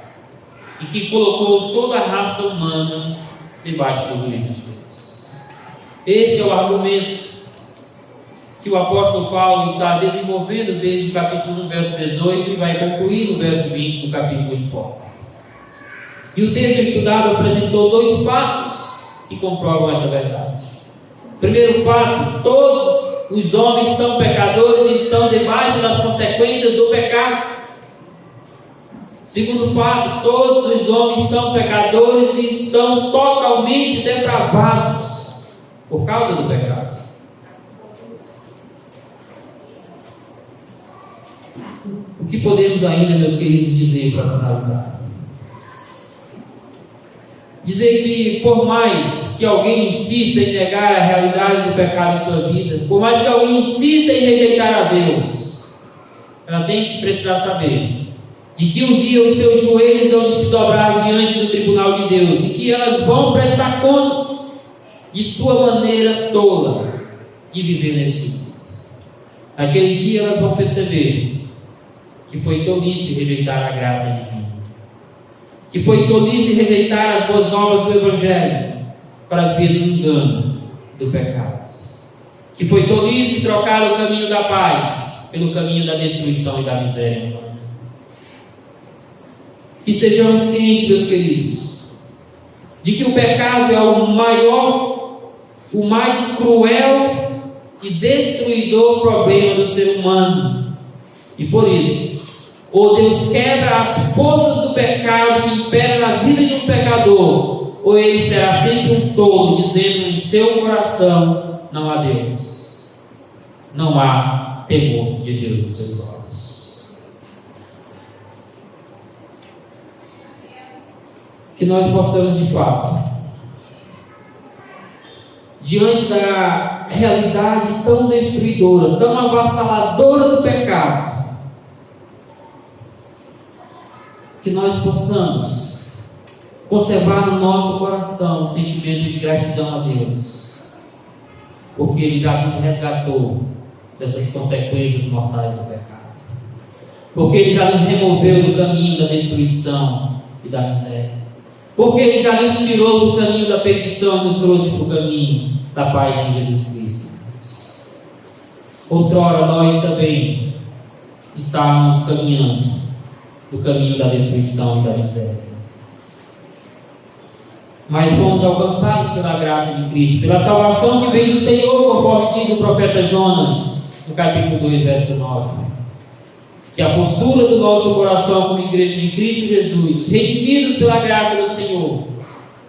e que colocou toda a raça humana debaixo do juízo de Deus. Esse é o argumento que o apóstolo Paulo está desenvolvendo desde o capítulo 1, verso 18 e vai concluir no verso 20 do capítulo em foco. E o texto estudado apresentou dois fatos que comprovam essa verdade. Primeiro fato: todos os homens são pecadores e estão debaixo das consequências do pecado. Segundo fato: todos os homens são pecadores e estão totalmente depravados por causa do pecado. O que podemos ainda, meus queridos, dizer para finalizar? Dizer que por mais que alguém insista em negar a realidade do pecado em sua vida, por mais que alguém insista em rejeitar a Deus, ela tem que precisar saber de que um dia os seus joelhos vão se dobrar diante do tribunal de Deus e que elas vão prestar contas de sua maneira tola de viver neste mundo. Naquele dia elas vão perceber que foi tolice rejeitar a graça divina, que foi tolice rejeitar as boas novas do Evangelho para viver no engano do pecado, que foi tolice trocar o caminho da paz pelo caminho da destruição e da miséria humana. Que estejamos cientes, meus queridos, de que o pecado é o maior, o mais cruel e destruidor problema do ser humano. E por isso, ou Deus quebra as forças do pecado que imperam na vida de um pecador, ou ele será sempre um tolo, dizendo em seu coração: não há Deus, não há temor de Deus nos seus olhos. Que nós possamos de fato, diante da realidade tão destruidora, tão avassaladora do pecado, que nós possamos conservar no nosso coração o sentimento de gratidão a Deus, porque Ele já nos resgatou dessas consequências mortais do pecado, porque Ele já nos removeu do caminho da destruição e da miséria, porque Ele já nos tirou do caminho da perdição e nos trouxe para o caminho da paz em Jesus Cristo. Outrora nós também estávamos caminhando do caminho da destruição e da miséria, mas fomos alcançados pela graça de Cristo, pela salvação que vem do Senhor, conforme diz o profeta Jonas, no capítulo 2, verso 9. Que a postura do nosso coração como igreja de Cristo Jesus, os redimidos pela graça do Senhor,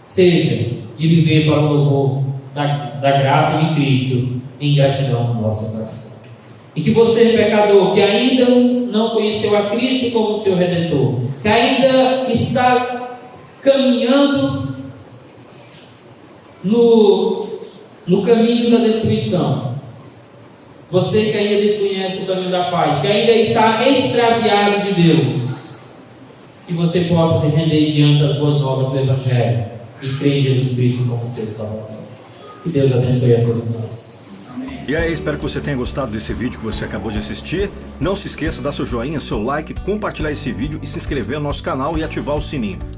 seja de viver para o louvor da graça de Cristo em gratidão no nosso coração. E que você, pecador, que ainda não conheceu a Cristo como seu Redentor, que ainda está caminhando no caminho da destruição, você que ainda desconhece o caminho da paz, que ainda está extraviado de Deus, que você possa se render diante das boas novas do Evangelho e crer em Jesus Cristo como seu Salvador. Que Deus abençoe a todos nós. E aí, espero que você tenha gostado desse vídeo que você acabou de assistir. Não se esqueça de dar seu joinha, seu like, compartilhar esse vídeo e se inscrever no nosso canal e ativar o sininho.